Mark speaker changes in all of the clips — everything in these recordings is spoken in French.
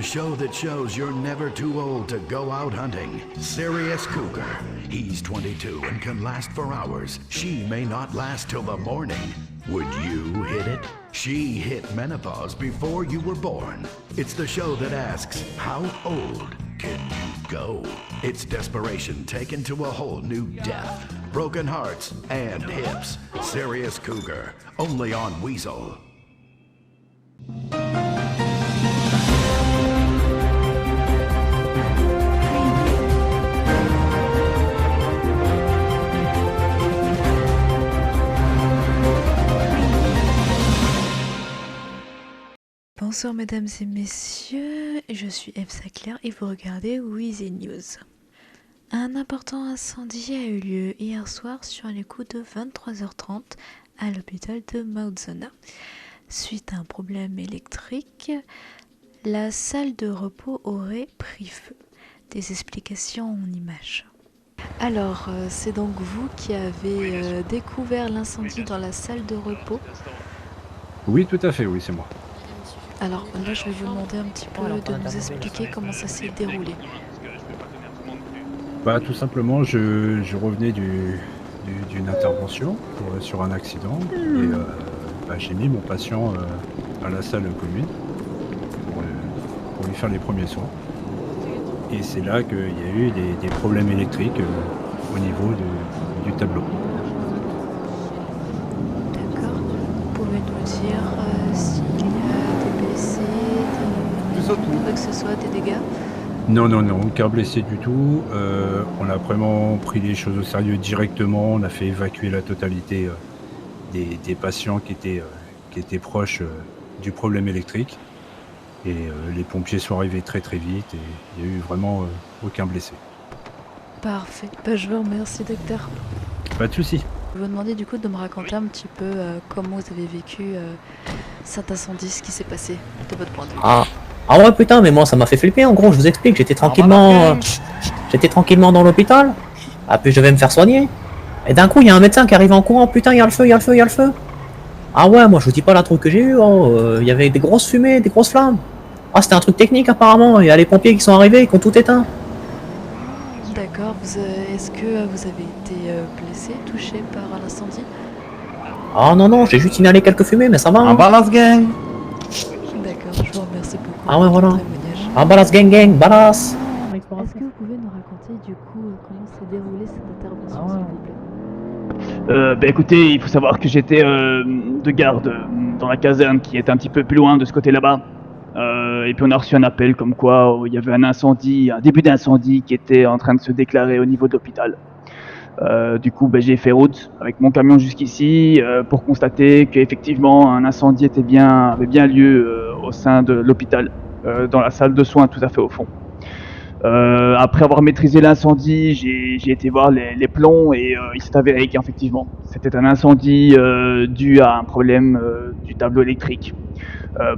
Speaker 1: the show that shows you're never too old to go out hunting. Sirius Cougar. He's 22 and can last for hours. She may not last till the morning. Would you hit it? She hit menopause before you were born. It's the show that asks, how old can you go? It's desperation taken to a whole new depth. Broken hearts and hips. Sirius Cougar. Only on Weasel.
Speaker 2: Bonsoir mesdames et messieurs, je suis Elsa Claire et vous regardez Weasel News. Un important incendie a eu lieu hier soir sur les coups de 23h30 à l'hôpital de Mount Zona. Suite à un problème électrique, la salle de repos aurait pris feu. Des explications en images. Alors, c'est donc vous qui avez découvert l'incendie dans la salle de repos?
Speaker 3: Oui, tout à fait, oui, c'est moi.
Speaker 2: Alors là, je vais vous demander un petit peu de nous expliquer comment ça s'est déroulé.
Speaker 3: Bah, tout simplement, je revenais d'une intervention sur un accident et j'ai mis mon patient à la salle commune pour lui faire les premiers soins. Et c'est là qu'il y a eu des problèmes électriques au niveau du tableau.
Speaker 2: D'accord. Vous pouvez nous dire s'il y a des blessés, quoi que ce soit, des dégâts?
Speaker 3: Non, aucun blessé du tout. On a vraiment pris les choses au sérieux directement. On a fait évacuer la totalité des patients qui étaient proches du problème électrique. Et les pompiers sont arrivés très très vite et il n'y a eu vraiment aucun blessé.
Speaker 2: Parfait. Je vous remercie, docteur.
Speaker 3: Pas de souci.
Speaker 2: Je vais vous demander du coup de me raconter un petit peu comment vous avez vécu cet incendie, ce qui s'est passé de votre point de vue.
Speaker 4: Ah ouais putain, mais moi ça m'a fait flipper en gros, je vous explique, j'étais tranquillement dans l'hôpital, puis je devais me faire soigner, et d'un coup il y a un médecin qui arrive en courant, putain il y a le feu. Ah ouais, moi je vous dis pas la trouille que j'ai eu, il y avait des grosses fumées, des grosses flammes. Ah c'était un truc technique apparemment, il y a les pompiers qui sont arrivés, qui ont tout éteint.
Speaker 2: D'accord, est-ce que vous avez été blessé, touché par l'incendie?
Speaker 4: Ah non, j'ai juste inhalé quelques fumées, mais ça va.
Speaker 5: En balance gang.
Speaker 2: D'accord, je vous remercie beaucoup.
Speaker 4: Ah ouais, voilà.
Speaker 2: Pour votre témoignage.
Speaker 4: Ah balas gang, balas.
Speaker 2: Est-ce que vous pouvez nous raconter du coup comment s'est déroulée cette intervention, s'il vous plaît?
Speaker 5: Écoutez, il faut savoir que j'étais de garde dans la caserne qui est un petit peu plus loin de ce côté là-bas. Et puis on a reçu un appel comme quoi il y avait un début d'incendie qui était en train de se déclarer au niveau de l'hôpital. Du coup, j'ai fait route avec mon camion jusqu'ici pour constater qu'effectivement un incendie avait bien lieu au sein de l'hôpital, dans la salle de soins tout à fait au fond. Après avoir maîtrisé l'incendie, j'ai été voir les plombs et il s'est avéré qu'effectivement c'était un incendie dû à un problème du tableau électrique,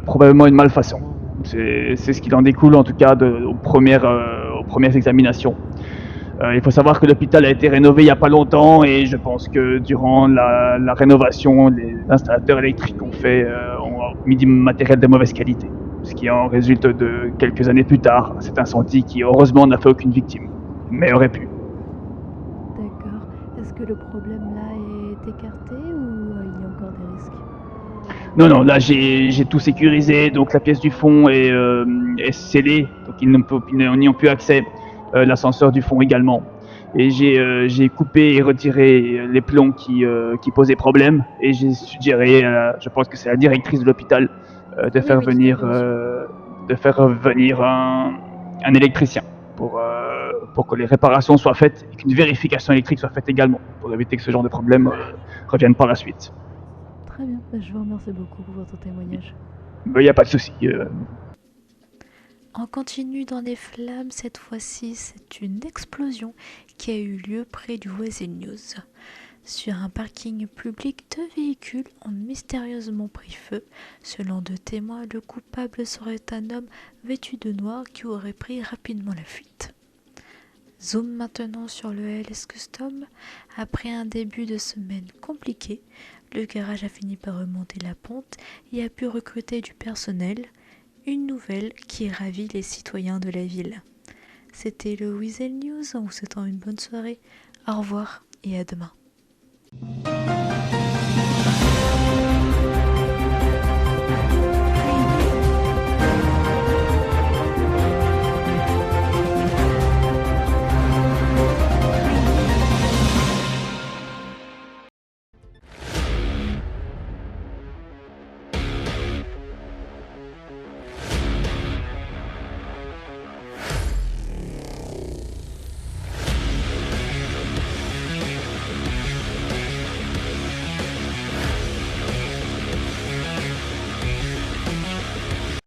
Speaker 5: probablement une malfaçon. C'est ce qu'il en découle en tout cas aux premières examinations. Il faut savoir que l'hôpital a été rénové il n'y a pas longtemps et je pense que durant la rénovation, les installateurs électriques ont mis du matériel de mauvaise qualité. Ce qui en résulte de quelques années plus tard, cet incendie qui heureusement n'a fait aucune victime, mais aurait pu.
Speaker 2: D'accord. Est-ce que le problème là est écarté ou il y a encore des risques?
Speaker 5: Non, là j'ai tout sécurisé, donc la pièce du fond est scellée, donc ils n'y ont plus accès. L'ascenseur du fond également. Et j'ai coupé et retiré les plombs qui posaient problème et j'ai suggéré, je pense que c'est la directrice de l'hôpital, de faire venir un électricien pour que les réparations soient faites et qu'une vérification électrique soit faite également pour éviter que ce genre de problème revienne par la suite.
Speaker 2: Très bien, je vous remercie beaucoup pour votre témoignage.
Speaker 5: Il n'y a pas de souci.
Speaker 2: On continue dans les flammes, cette fois-ci c'est une explosion qui a eu lieu près du Weasel News. Sur un parking public, 2 véhicules ont mystérieusement pris feu. Selon 2 témoins, le coupable serait un homme vêtu de noir qui aurait pris rapidement la fuite. Zoom maintenant sur le LS Custom. Après un début de semaine compliqué, le garage a fini par remonter la pente et a pu recruter du personnel. une nouvelle qui ravit les citoyens de la ville. C'était le Weasel News en vous souhaitant une bonne soirée. Au revoir et à demain.